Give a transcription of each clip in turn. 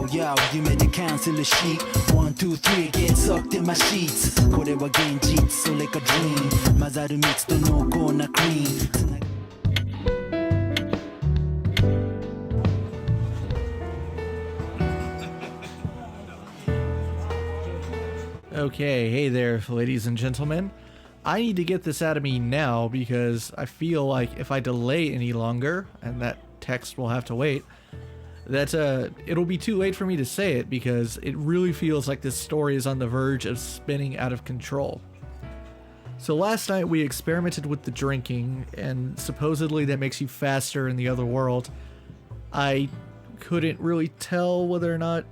Yo yo 夢でキャンセルし One, two, three get sucked in my sheets これは現実それか dream 混ざる蜜と濃厚なクリーム Okay, hey there, ladies and gentlemen. I need to get this out of me now because I feel like if I delay any longer, and that text will have to wait, that it'll be too late for me to say it because it really feels like this story is on the verge of spinning out of control. So last night we experimented with the drinking, and supposedly that makes you faster in the other world. I couldn't really tell whether or not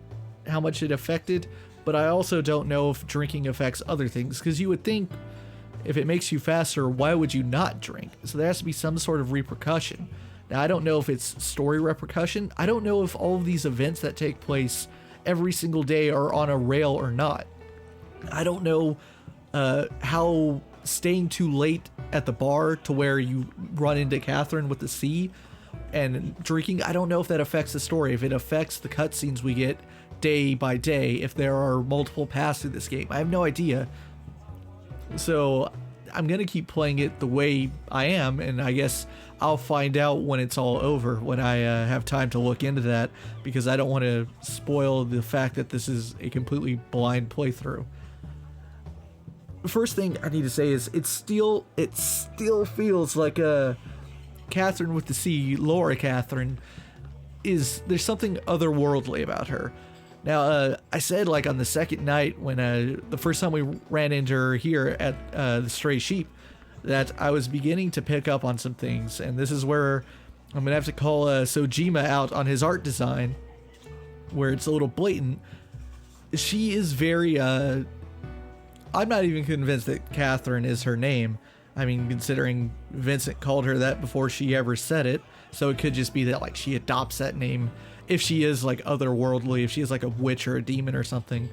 how much it affected, but I also don't know if drinking affects other things, because you would think if it makes you faster, why would you not drink? So there has to be some sort of repercussion. Now, I don't know if it's story repercussion. I don't know if all of these events that take place every single day are on a rail or not. I don't know how staying too late at the bar to where you run into Catherine with the C and drinking, I don't know if that affects the story, if it affects the cutscenes we get day by day, if there are multiple paths through this game. I have no idea. So I'm gonna keep playing it the way I am, and I guess I'll find out when it's all over, when I have time to look into that, because I don't want to spoil the fact that this is a completely blind playthrough. The first thing I need to say is it still feels like Catherine with the C, Laura Catherine, there's something otherworldly about her. Now, I said, like, on the second night when the first time we ran into her here at the Stray Sheep, that I was beginning to pick up on some things, and this is where I'm gonna have to call Sojima out on his art design, where it's a little blatant. She is very I'm not even convinced that Catherine is her name. I mean, considering Vincent called her that before she ever said it, so it could just be that, like, she adopts that name if she is, like, otherworldly, if she is like a witch or a demon or something.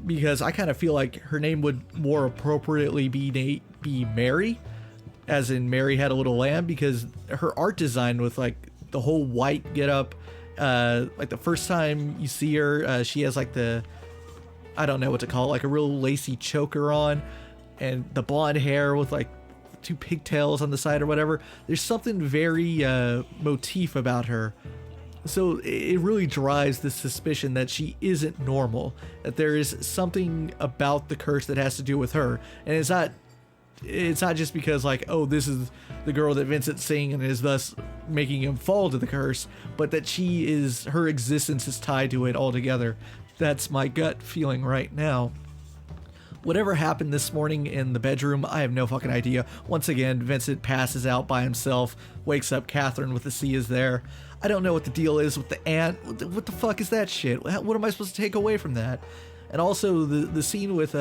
Because I kind of feel like her name would more appropriately be Mary, as in Mary Had a Little Lamb, because her art design with, like, the whole white getup, like the first time you see her, she has, like, I don't know what to call it, like a real lacy choker on, and the blonde hair with, like, two pigtails on the side or whatever. There's something very motif about her. So it really drives the suspicion that she isn't normal, that there is something about the curse that has to do with her. And it's not just because, like, oh, this is the girl that Vincent's seeing and is thus making him fall to the curse, but that her existence is tied to it altogether. That's my gut feeling right now. Whatever happened this morning in the bedroom, I have no fucking idea. Once again, Vincent passes out by himself, wakes up, Catherine with the C is there. I don't know what the deal is with the aunt. What the fuck is that shit? What am I supposed to take away from that? And also the scene with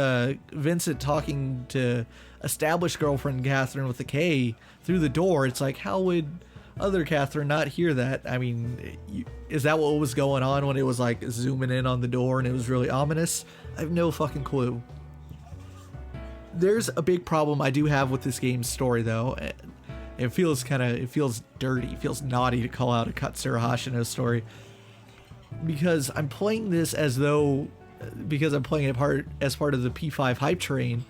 Vincent talking to established girlfriend Catherine with the K through the door. It's like, how would other Catherine not hear that? I mean, is that what was going on when it was, like, zooming in on the door and it was really ominous? I have no fucking clue. There's a big problem I do have with this game's story, though. It feels dirty, it feels naughty to call out a Katsura Hashino story, because I'm playing this as though, because I'm playing it as part of the P5 hype train,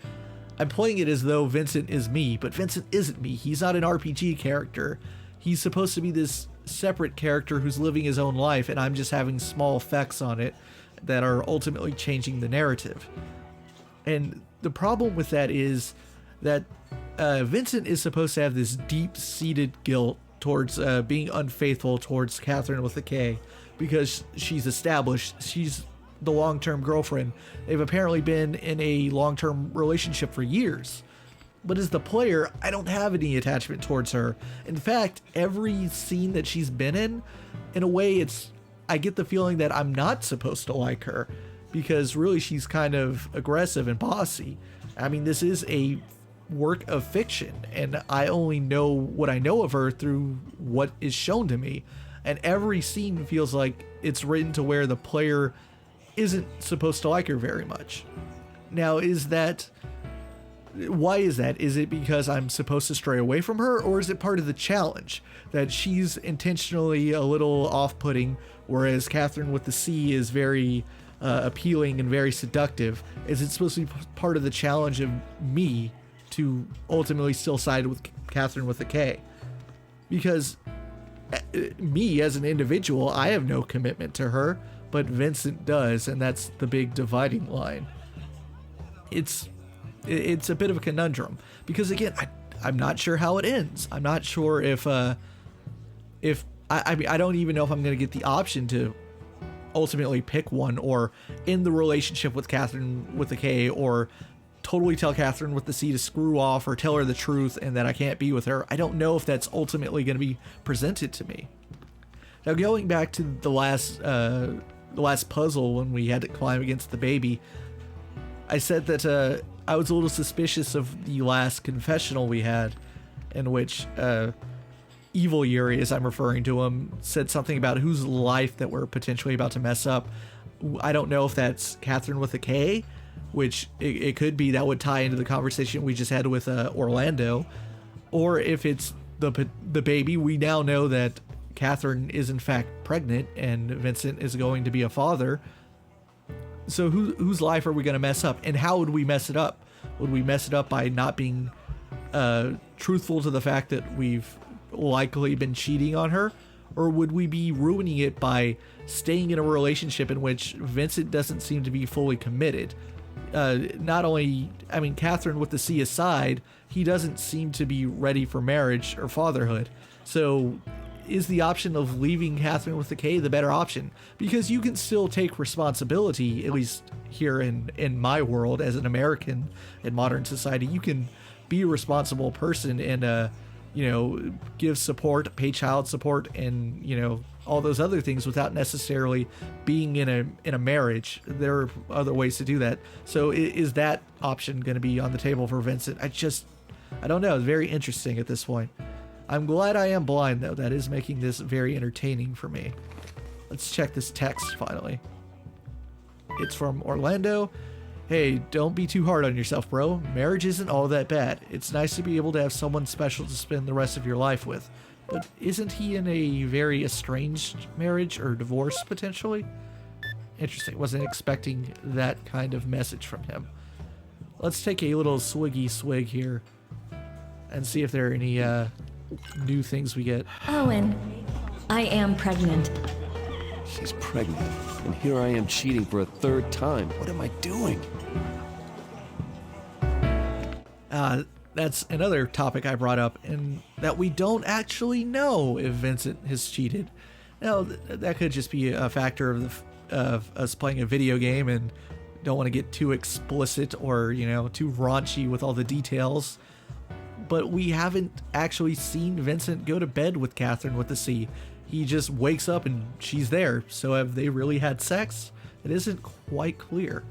I'm playing it as though Vincent is me, but Vincent isn't me. He's not an RPG character. He's supposed to be this separate character who's living his own life, and I'm just having small effects on it that are ultimately changing the narrative. And the problem with that is that Vincent is supposed to have this deep-seated guilt towards being unfaithful towards Catherine with a K, because she's established, she's the long-term girlfriend. They've apparently been in a long-term relationship for years. But as the player, I don't have any attachment towards her. In fact, every scene that she's been in a way, I get the feeling that I'm not supposed to like her, because really she's kind of aggressive and bossy. I mean, this is a work of fiction, and I only know what I know of her through what is shown to me. And every scene feels like it's written to where the player isn't supposed to like her very much. Now, is that Why is that? Is it because I'm supposed to stray away from her, or is it part of the challenge that she's intentionally a little off-putting, whereas Catherine with the C is very appealing and very seductive? Is it supposed to be part of the challenge of me to ultimately still side with Catherine with a K? Because me as an individual, I have no commitment to her, but Vincent does, and that's the big dividing line. It's a bit of a conundrum, because again, I'm not sure how it ends. I'm not sure if I mean, I don't even know if I'm going to get the option to ultimately pick one, or end the relationship with Catherine with the K, or totally tell Catherine with the C to screw off, or tell her the truth and that I can't be with her. I don't know if that's ultimately going to be presented to me. Now, going back to the last puzzle when we had to climb against the baby, I said that I was a little suspicious of the last confessional we had, in which Evil Yuri, as I'm referring to him, said something about whose life that we're potentially about to mess up. I don't know if that's Catherine with a K, which it could be. That would tie into the conversation we just had with Orlando, or if it's the baby. We now know that Catherine is in fact pregnant and Vincent is going to be a father. So whose life are we going to mess up, and how would we mess it up? Would we mess it up by not being truthful to the fact that we've likely been cheating on her, or would we be ruining it by staying in a relationship in which Vincent doesn't seem to be fully committed? Not only, I mean, Catherine with the C aside, he doesn't seem to be ready for marriage or fatherhood. So is the option of leaving Catherine with the K the better option? Because you can still take responsibility, at least here in my world as an American in modern society. You can be a responsible person and give support, pay child support, and all those other things without necessarily being in a marriage. There are other ways to do that. So is that option going to be on the table for Vincent? I don't know. It's very interesting at this point. I'm glad I am blind, though. That is making this very entertaining for me. Let's check this text finally. It's from Orlando. Hey, don't be too hard on yourself, bro. Marriage isn't all that bad. It's nice to be able to have someone special to spend the rest of your life with. But isn't he in a very estranged marriage or divorce, potentially? Interesting. Wasn't expecting that kind of message from him. Let's take a little swiggy swig here and see if there are any new things we get. Owen, I am pregnant. She's pregnant, and here I am cheating for a third time. What am I doing? That's another topic I brought up, and that we don't actually know if Vincent has cheated. Now, that could just be a factor of us playing a video game and don't want to get too explicit or, too raunchy with all the details. But we haven't actually seen Vincent go to bed with Catherine with the C. He just wakes up and she's there. So have they really had sex? It isn't quite clear.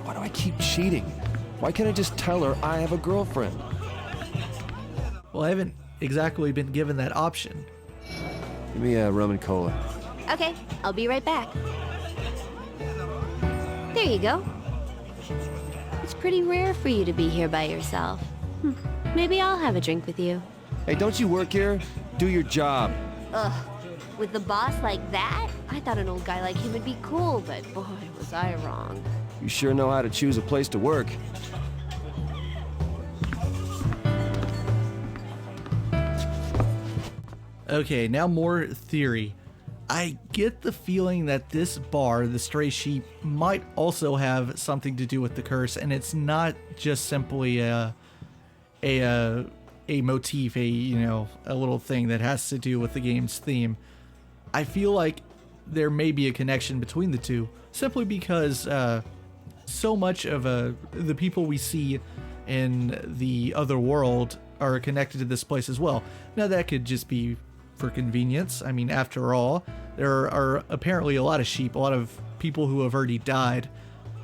Why do I keep cheating? Why can't I just tell her I have a girlfriend? Well, I haven't exactly been given that option. Give me a rum and cola. Okay, I'll be right back. There you go. It's pretty rare for you to be here by yourself. Maybe I'll have a drink with you. Hey, don't you work here? Do your job. Ugh, with the boss like that? I thought an old guy like him would be cool, but boy, was I wrong. You sure know how to choose a place to work. Okay, now more theory. I get the feeling that this bar, the Stray Sheep, might also have something to do with the curse, and it's not just simply a motif, a little thing that has to do with the game's theme. I feel like there may be a connection between the two, simply because so much of the people we see in the other world are connected to this place as well. Now, that could just be for convenience. I mean, after all, there are apparently a lot of sheep, a lot of people who have already died,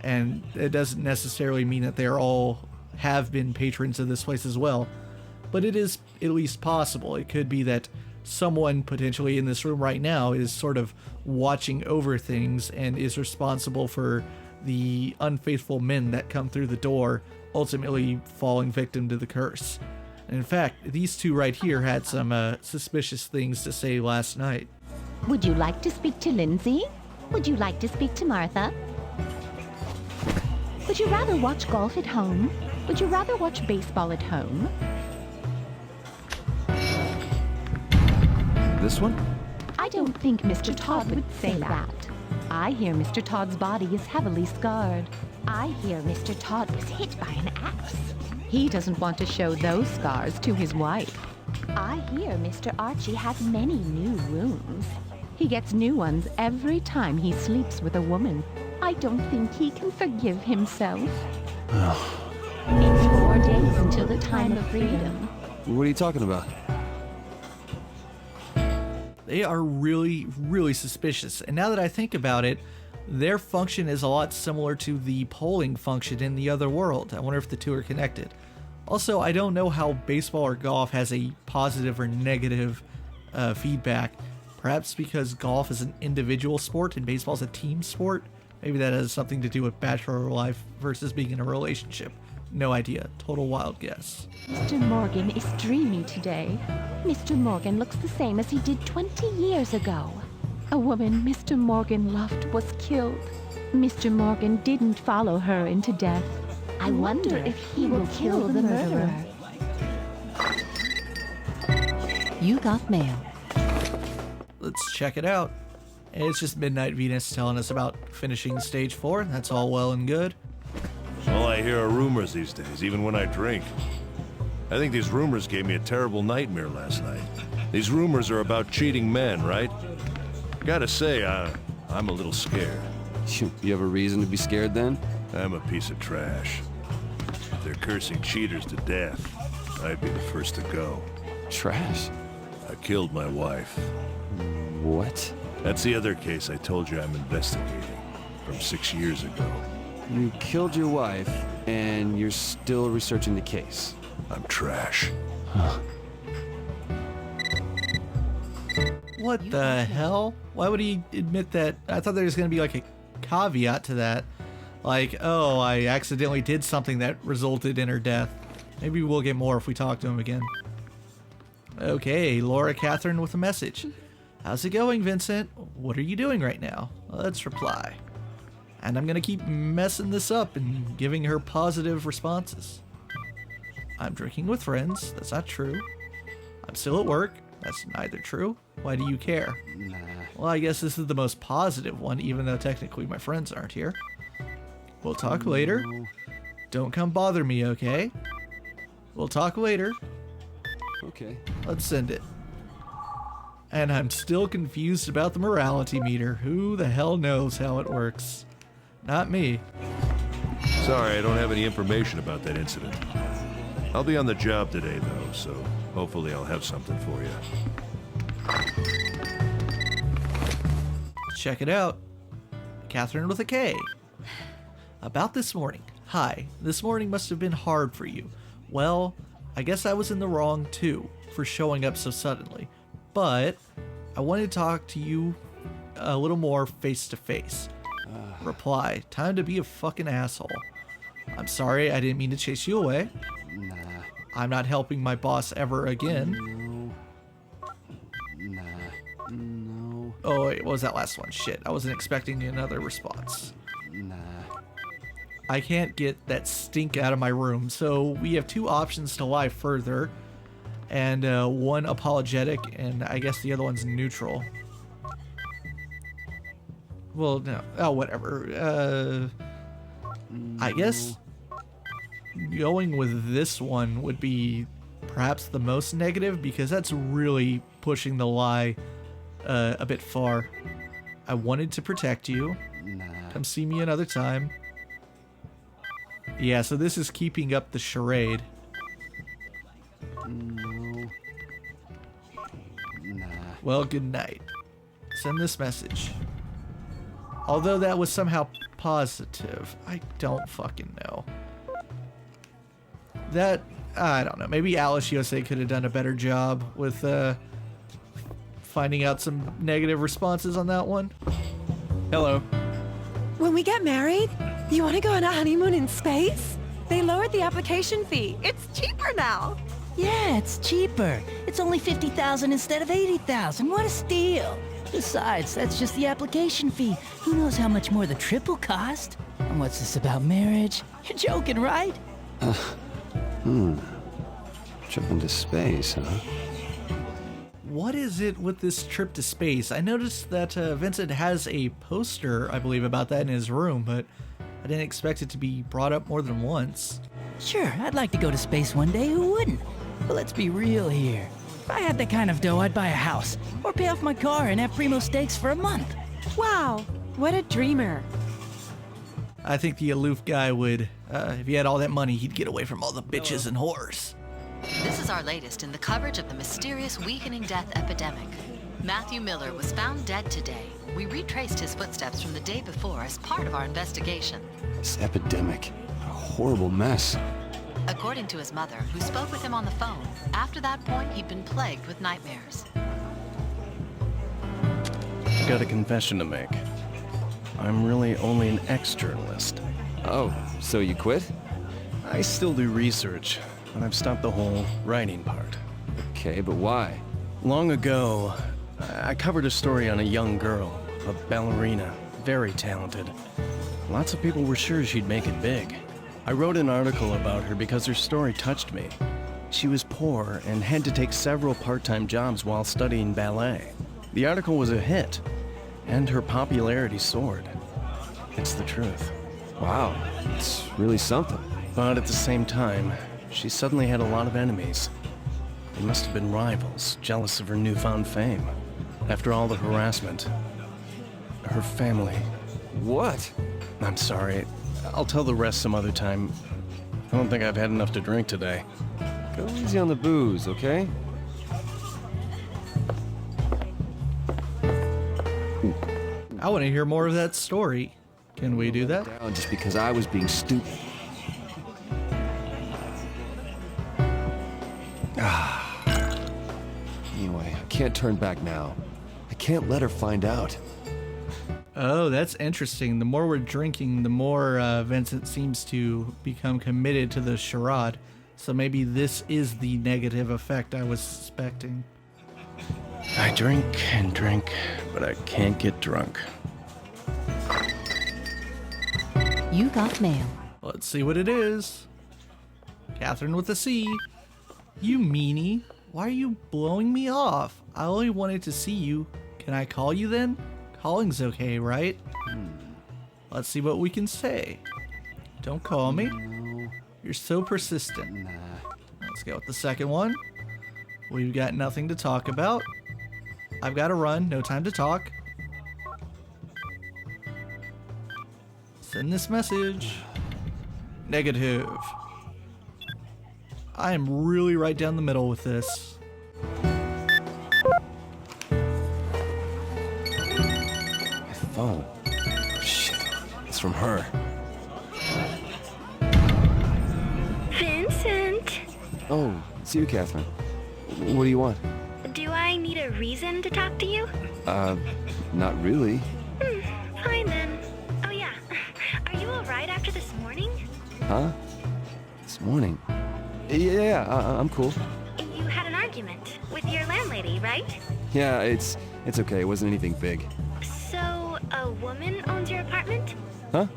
and it doesn't necessarily mean that they're all have been patrons of this place as well. But it is at least possible. It could be that someone potentially in this room right now is sort of watching over things and is responsible for the unfaithful men that come through the door, ultimately falling victim to the curse. And in fact, these two right here had some suspicious things to say last night. Would you like to speak to Lindsay? Would you like to speak to Martha? Would you rather watch golf at home? Would you rather watch baseball at home? This one? I don't think Mr. Todd would say that. I hear Mr. Todd's body is heavily scarred. I hear Mr. Todd was hit by an axe. He doesn't want to show those scars to his wife. I hear Mr. Archie has many new wounds. He gets new ones every time he sleeps with a woman. I don't think he can forgive himself. It's 4 days until the time of freedom. What are you talking about? They are really, really suspicious. And now that I think about it, their function is a lot similar to the polling function in the other world. I wonder if the two are connected. Also, I don't know how baseball or golf has a positive or negative feedback. Perhaps because golf is an individual sport and baseball is a team sport. Maybe that has something to do with bachelor life versus being in a relationship. No idea. Total wild guess. Mr. Morgan is dreamy today. Mr. Morgan looks the same as he did 20 years ago. A woman Mr. Morgan loved was killed. Mr. Morgan didn't follow her into death. I wonder if he will kill the murderer. You got mail. Let's check it out. It's just Midnight Venus telling us about finishing stage 4. That's all well and good. All I hear are rumors these days, even when I drink. I think these rumors gave me a terrible nightmare last night. These rumors are about cheating men, right? Gotta say, I'm a little scared. You have a reason to be scared then? I'm a piece of trash. If they're cursing cheaters to death, I'd be the first to go. Trash? I killed my wife. What? That's the other case I told you I'm investigating, from 6 years ago. You killed your wife, and you're still researching the case. I'm trash. What the hell? Why would he admit that? I thought there was going to be like a caveat to that. Like, oh, I accidentally did something that resulted in her death. Maybe we'll get more if we talk to him again. Okay, Laura Catherine with a message. How's it going, Vincent? What are you doing right now? Let's reply. And I'm gonna keep messing this up and giving her positive responses. I'm drinking with friends. That's not true. I'm still at work. That's neither true. Why do you care? Nah. Well, I guess this is the most positive one, even though technically my friends aren't here. We'll talk later. Don't come bother me, okay? We'll talk later. Okay. Let's send it. And I'm still confused about the morality meter. Who the hell knows how it works? Not me. Sorry, I don't have any information about that incident. I'll be on the job today, though, so hopefully I'll have something for you. Check it out. Catherine with a K. About this morning. Hi, this morning must have been hard for you. Well, I guess I was in the wrong too for showing up so suddenly. But I wanted to talk to you a little more face to face. Reply, time to be a fucking asshole. I'm sorry, I didn't mean to chase you away. Nah. I'm not helping my boss ever again. No. Nah. No. Oh, wait, what was that last one? Shit, I wasn't expecting another response. Nah. I can't get that stink out of my room, so we have two options to lie further. And one apologetic, and I guess the other one's neutral. Well, no. Oh, whatever. I guess going with this one would be perhaps the most negative, because that's really pushing the lie a bit far. I wanted to protect you. Nah. Come see me another time. Yeah, so this is keeping up the charade. No. Nah. Well, good night. Send this message. Although that was somehow positive, I don't fucking know. That, I don't know. Maybe Alice USA could have done a better job with finding out some negative responses on that one. Hello. When we get married, You want to go on a honeymoon in space? They lowered the application fee. It's cheaper now. Yeah, it's cheaper. It's only $50,000 instead of $80,000. What a steal. Besides, that's just the application fee. Who knows how much more the trip will cost? And what's this about marriage? You're joking, right? Trip into space, huh? What is it with this trip to space? I noticed that Vincent has a poster, I believe, about that in his room, but I didn't expect it to be brought up more than once. Sure, I'd like to go to space one day. Who wouldn't? But let's be real here. If I had that kind of dough, I'd buy a house, or pay off my car and have primo steaks for a month. Wow, what a dreamer. I think the aloof guy would, if he had all that money, he'd get away from all the bitches and whores. This is our latest in the coverage of the mysterious weakening death epidemic. Matthew Miller was found dead today. We retraced his footsteps from the day before as part of our investigation. This epidemic. A horrible mess. According to his mother, who spoke with him on the phone, after that point he'd been plagued with nightmares. Got a confession to make. I'm really only an ex-journalist. Oh, so you quit? I still do research, but I've stopped the whole writing part. Okay, but why? Long ago, I covered a story on a young girl, a ballerina, very talented. Lots of people were sure she'd make it big. I wrote an article about her because her story touched me. She was poor and had to take several part-time jobs while studying ballet. The article was a hit, and her popularity soared. It's the truth. Wow, it's really something. But at the same time, she suddenly had a lot of enemies. They must have been rivals, jealous of her newfound fame. After all the harassment, her family... What? I'm sorry. I'll tell the rest some other time. I don't think I've had enough to drink today. Go easy on the booze, okay? I want to hear more of that story. Can we do that? Down just because I was being stupid. Anyway, I can't turn back now. I can't let her find out. Oh, that's interesting. The more we're drinking, the more Vincent seems to become committed to the charade. So maybe this is the negative effect I was suspecting. I drink and drink, but I can't get drunk. You got mail. Let's see what it is. Catherine with a C. You meanie. Why are you blowing me off? I only wanted to see you. Can I call you then? Calling's okay, right? Let's see what we can say. Don't call me. You're so persistent. Let's go with the second one. We've got nothing to talk about. I've got to run. No time to talk. Send this message. Negative. I am really right down the middle with this. Oh, shit. It's from her. Vincent! Oh, it's you, Catherine. What do you want? Do I need a reason to talk to you? Not really. Fine then. Oh yeah. Are you alright after this morning? Huh? This morning? Yeah, I'm cool. You had an argument with your landlady, right? Yeah, it's okay. It wasn't anything big. So, a woman owns your apartment? Huh?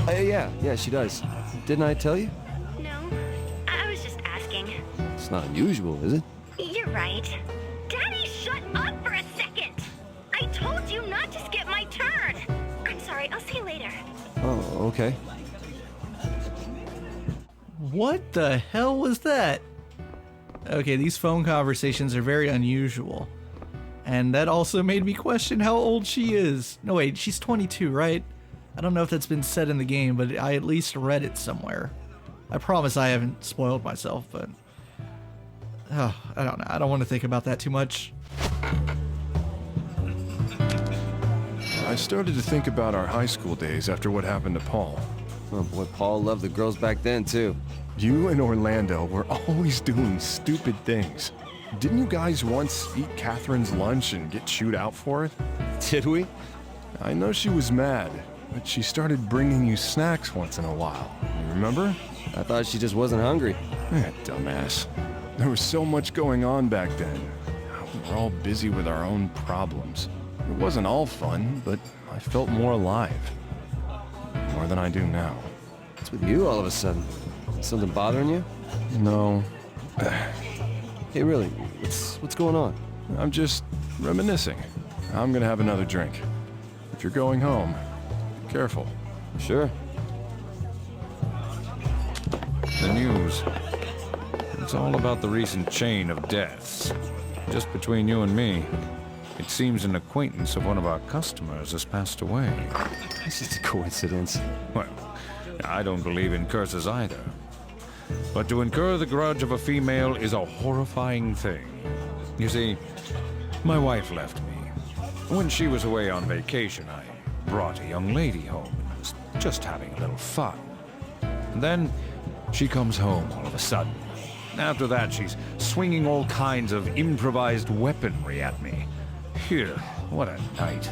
Yeah, she does. Didn't I tell you? No. I was just asking. It's not unusual, is it? You're right. Daddy, shut up for a second! I told you not to skip my turn! I'm sorry, I'll see you later. Oh, okay. What the hell was that? Okay, these phone conversations are very unusual. And that also made me question how old she is. No, wait, she's 22, right? I don't know if that's been said in the game, but I at least read it somewhere. I promise I haven't spoiled myself, but... Oh, I don't know. I don't want to think about that too much. I started to think about our high school days after what happened to Paul. Oh boy, Paul loved the girls back then, too. You and Orlando were always doing stupid things. Didn't you guys once eat Catherine's lunch and get chewed out for it? Did we? I know she was mad, but she started bringing you snacks once in a while. You remember? I thought she just wasn't hungry. Dumbass. There was so much going on back then. We were all busy with our own problems. It wasn't all fun, but I felt more alive. More than I do now. What's with you all of a sudden? Something bothering you? No. Hey, really, what's going on? I'm just reminiscing. I'm gonna have another drink. If you're going home, be careful. Sure. The news. It's all about the recent chain of deaths. Just between you and me, it seems an acquaintance of one of our customers has passed away. It's just a coincidence. Well, I don't believe in curses either. But to incur the grudge of a female is a horrifying thing. You see, my wife left me. When she was away on vacation, I brought a young lady home and was just having a little fun. And then she comes home all of a sudden. After that, she's swinging all kinds of improvised weaponry at me. Phew, what a night.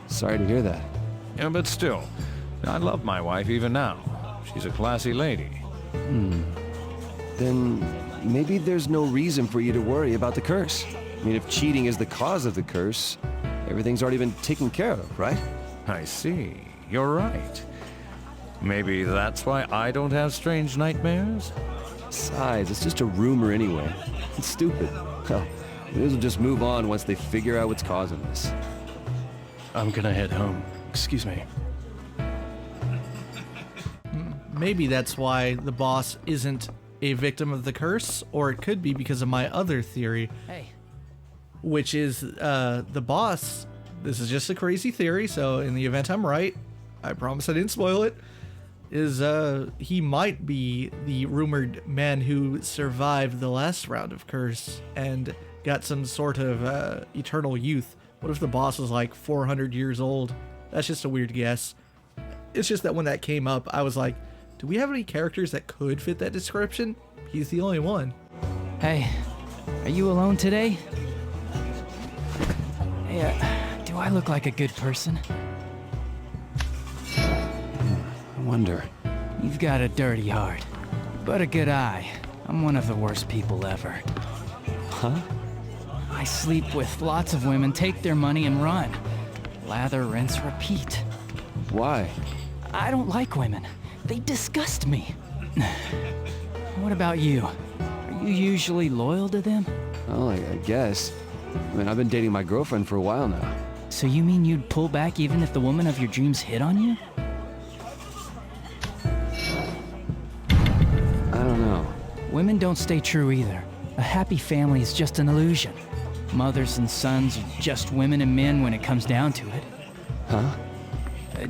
Sorry to hear that. Yeah, but still, I love my wife even now. She's a classy lady. Then maybe there's no reason for you to worry about the curse. I mean, if cheating is the cause of the curse, everything's already been taken care of, right? I see. You're right. Maybe that's why I don't have strange nightmares? Besides, it's just a rumor anyway. It's stupid. Hell, they'll just move on once they figure out what's causing this. I'm gonna head home. Excuse me. Maybe that's why the boss isn't a victim of the curse, or it could be because of my other theory. Hey. Which is the boss. This is just a crazy theory, so in the event I'm right, I promise I didn't spoil it, is he might be the rumored man who survived the last round of curse and got some sort of eternal youth. What if the boss was like 400 years old? That's just a weird guess. It's just that when that came up, I was like, do we have any characters that could fit that description? He's the only one. Hey, are you alone today? Hey, do I look like a good person? I wonder. You've got a dirty heart, but a good eye. I'm one of the worst people ever. Huh? I sleep with lots of women, take their money and run. Lather, rinse, repeat. Why? I don't like women. They disgust me. What about you? Are you usually loyal to them? Well, I guess. I mean, I've been dating my girlfriend for a while now. So you mean you'd pull back even if the woman of your dreams hit on you? I don't know. Women don't stay true either. A happy family is just an illusion. Mothers and sons are just women and men when it comes down to it. Huh?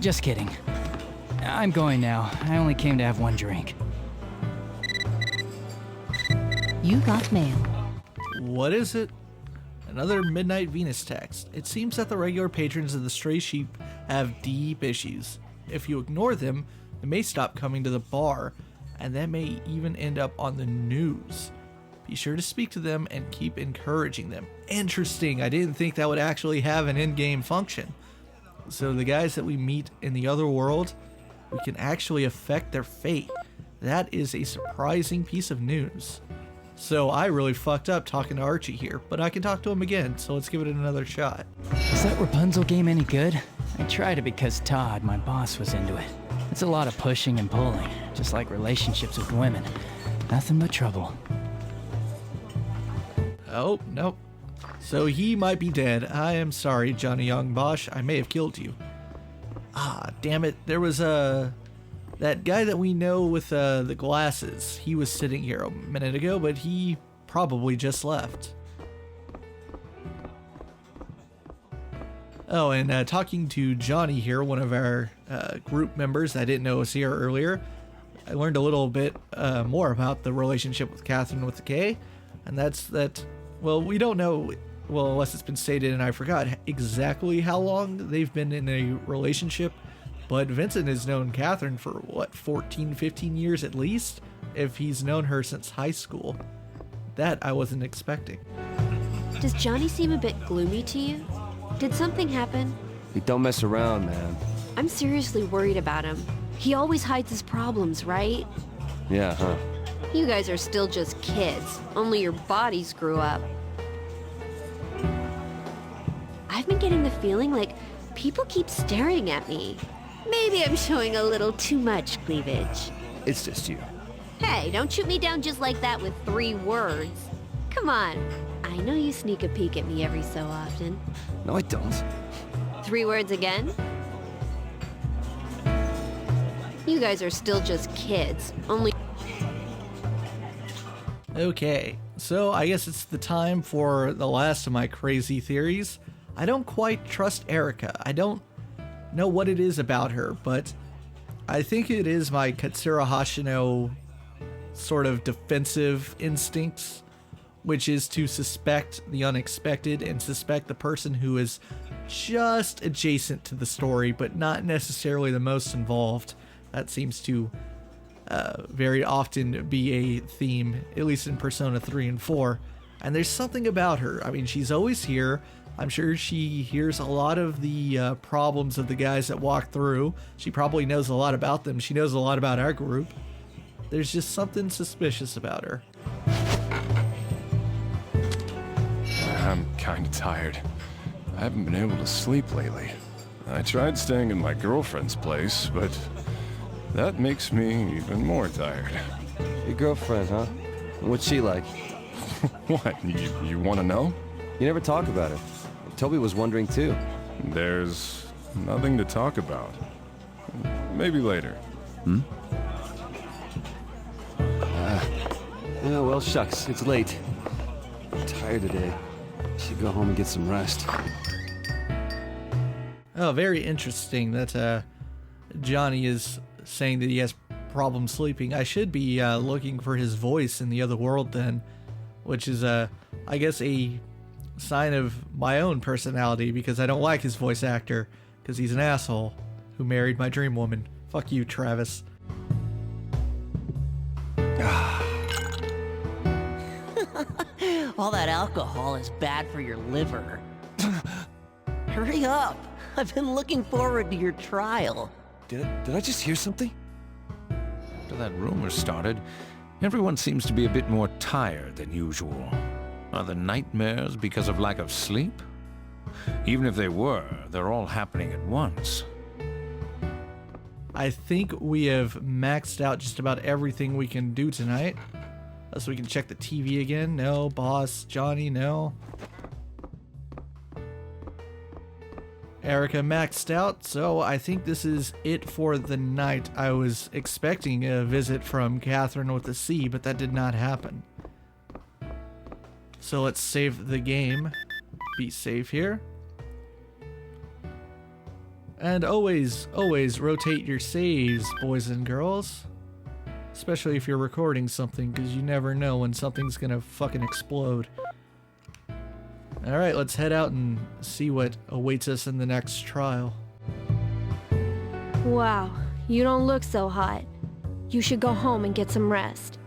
Just kidding. I'm going now. I only came to have one drink. You got mail. What is it? Another Midnight Venus text. It seems that the regular patrons of the Stray Sheep have deep issues. If you ignore them, they may stop coming to the bar, and that may even end up on the news. Be sure to speak to them and keep encouraging them. Interesting, I didn't think that would actually have an in-game function. So the guys that we meet in the other world, we can actually affect their fate. That is a surprising piece of news. So I really fucked up talking to Archie here, but I can talk to him again, so let's give it another shot. Is that Rapunzel game any good? I tried it because Todd, my boss, was into it. It's a lot of pushing and pulling, just like relationships with women. Nothing but trouble. Oh, nope. So he might be dead. I am sorry, Johnny Young Bosch. I may have killed you. Ah, damn it. There was that guy that we know with the glasses. He was sitting here a minute ago, but he probably just left. Oh, and talking to Johnny here, one of our group members I didn't know was here earlier, I learned a little bit more about the relationship with Catherine with the K, and that's that, well, we don't know, well, unless it's been stated and I forgot exactly how long they've been in a relationship, but Vincent has known Catherine for, what, 14, 15 years at least, if he's known her since high school. That I wasn't expecting. Does Johnny seem a bit gloomy to you? Did something happen? Hey, don't mess around, man. I'm seriously worried about him. He always hides his problems, right? Yeah, huh? You guys are still just kids, only your bodies grew up. I've been getting the feeling like people keep staring at me. Maybe I'm showing a little too much cleavage. It's just you. Hey, don't shoot me down just like that with 3 words. Come on. I know you sneak a peek at me every so often. No, I don't. 3 words again? You guys are still just kids, only... Okay, so I guess it's the time for the last of my crazy theories. I don't quite trust Erica. I don't know what it is about her, but I think it is my Katsura Hashino sort of defensive instincts, which is to suspect the unexpected and suspect the person who is just adjacent to the story, but not necessarily the most involved. That seems to very often be a theme, at least in Persona 3 and 4. And there's something about her. I mean, she's always here. I'm sure she hears a lot of the problems of the guys that walk through. She probably knows a lot about them. She knows a lot about our group. There's just something suspicious about her. I'm kind of tired. I haven't been able to sleep lately. I tried staying in my girlfriend's place, but that makes me even more tired. Your girlfriend, huh? What's she like? What, you want to know? You never talk about it. Toby was wondering too. There's nothing to talk about. Maybe later. Hmm? Yeah, well, shucks. It's late. I'm tired today. Should go home and get some rest. Oh, very interesting that Johnny is saying that he has problems sleeping. I should be looking for his voice in the other world then, which is, I guess, a sign of my own personality, because I don't like his voice actor, because he's an asshole who married my dream woman. Fuck you, Travis. All that alcohol is bad for your liver. Hurry up! I've been looking forward to your trial. Did I just hear something? After that rumor started, everyone seems to be a bit more tired than usual. Are the nightmares because of lack of sleep? Even if they were, they're all happening at once. I think we have maxed out just about everything we can do tonight. So we can check the TV again. No. Boss. Johnny, no. Erica maxed out, so I think this is it for the night. I was expecting a visit from Catherine with a C, but that did not happen. So let's save the game. Be safe here. And always rotate your saves, boys and girls. Especially if you're recording something, because you never know when something's gonna fucking explode. Alright, let's head out and see what awaits us in the next trial. Wow, you don't look so hot. You should go home and get some rest.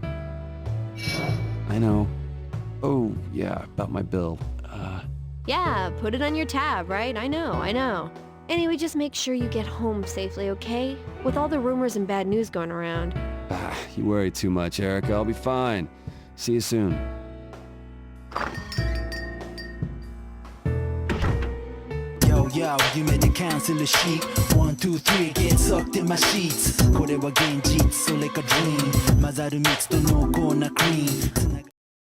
I know. Oh, yeah, about my bill. Yeah, put it on your tab, right? I know. Anyway, just make sure you get home safely, okay? With all the rumors and bad news going around. You worry too much, Erica. I'll be fine. See you soon. Yo, 夢でキャンセルし 1, 2, 3 get sucked in my sheets これは現実それか dream 混ざる蜜と濃厚なクリーム